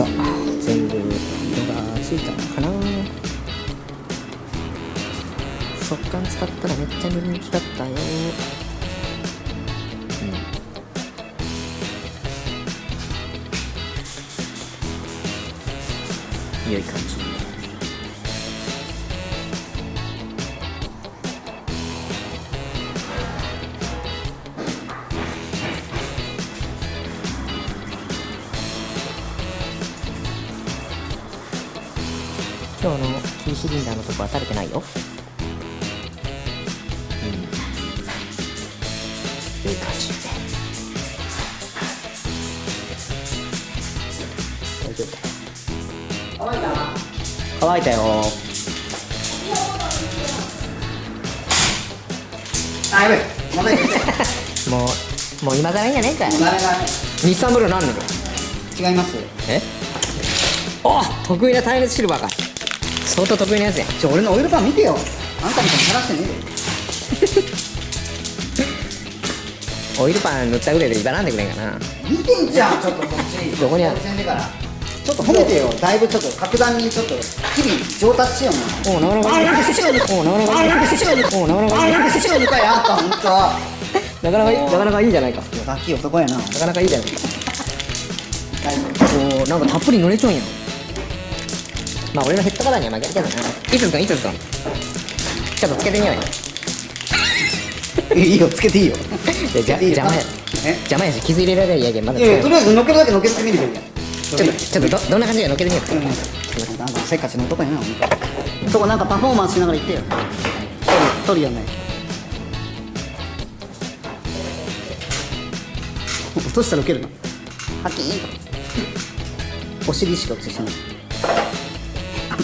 さあ全部色がついたのかな。速乾使ったらめっちゃ人気だったよ。良い感じ。今日のキーシリンダーのとこは垂れてないよ。いい感じ。大丈夫だ。乾いた？乾いたよ。あ、やべえ。まだいけて。もう今更いいんじゃねえかよ。誰が日産ブルーなんだよ。違います。え？お、得意な耐熱シルバーか。相当得意なやつやん。俺のオイルパン見てよ。あんたみたいに垂らしてねオイルパン塗ったぐらいで威張らんでくれんかな。えで。見てんじゃん、ちょっとそっち。どこにある？ちょっと褒めてよ。だいぶちょっと格段にちょっと日々上達しような。おう、なかなかいい。なんかしてしまうの。おう、なかなかいい。なんかしてしまうの。おう、なかなかいい。なんかしてしまうのかい、あんた、ほんと。なかなかいい、なかなかいいじゃないか。ガキ男やな。なかなかいいじゃないか。大丈おお、なんかたっぷり乗れちゃうんやん。まあ俺のヘッドカバーには負けるけどな。いつつくん、いつつくん。ちょっとつけてみようよ。夫。いいよ、つけていいよ。邪魔や。え？邪魔やし、傷入れられるやけん、まだついやいや、ける。とりあえず乗っけるだけ乗っけてみるよ。ちょっとどんな感じで乗っけてみようか。なんかせっかちの男やな。そこなんかパフォーマンスしながら言ってよ。トリやんない。落としたら受けるの。ハキーンと。お尻しか映してない。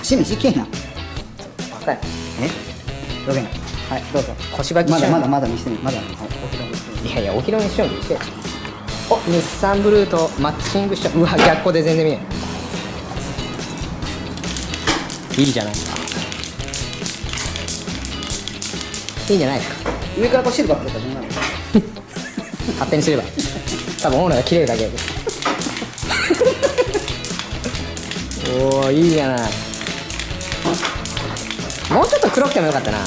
足短いな。若い。え？どけない。はい、どうぞ。腰履きしよう。まだ見せてみる。まだ。はい、お披露目してみる。いやいや、お披露目しようにして。お、日産ブルーとマッチングしちゃう。うわ、逆光で全然見えん。いいじゃないですか。いいんじゃないですか。上からこうシルバーかけたらどうなる？勝手にすれば。多分オーナーが切れるだけで。おお、いいじゃない。もうちょっと黒くてもよかったな。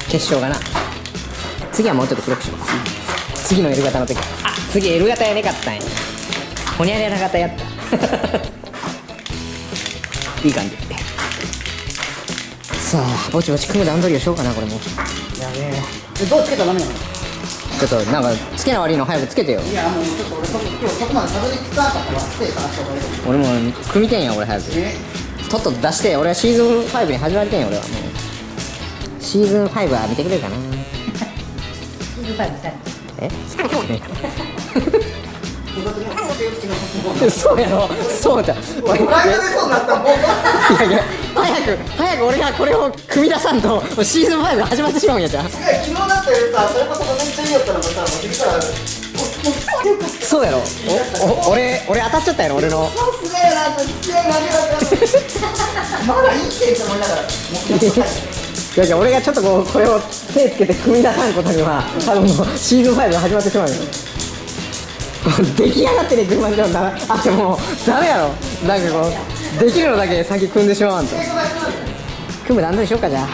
結晶がな。次はもうちょっと黒くしよう。次の L 型の時。あ、次 L 型やねかったんや。ほにゃらら型やった。いい感じ。さあ、ぼちぼち組む段取りをしようかな、これも。やべえ。どうつけたらダメなの？ちょっとなんかつけな悪いの早くつけてよ。いや、もうちょっと俺今日そこまでたどり着かなかったからつけたらしょうがない。俺も組みてんや、俺早く。とっとと出して、俺はシーズン5に始まりてんや、俺はもう。シーズン5は見てくれるかな。シーズン5したい。ええ？そうやろ、そうじゃん。俺そうなったもん。いやいや、早く俺がこれを組み出さんとシーズン5が始まってしまうんやじゃん。昨日だってさ、それこそめっちゃいいやったらもうさ、もう昼からそうやろ。俺当たっちゃったやろ、俺の。すげえな、すげえな、まだいいって言って思いながら。いや俺がちょっとこれを手つけて組み出さんことには多分もうシーズン5が始まってしまうよ。出来上がってね、車でもあってもダメやろ。なんかできるのだけ先組んでしまわんと。組む段取りしようか、じゃあ。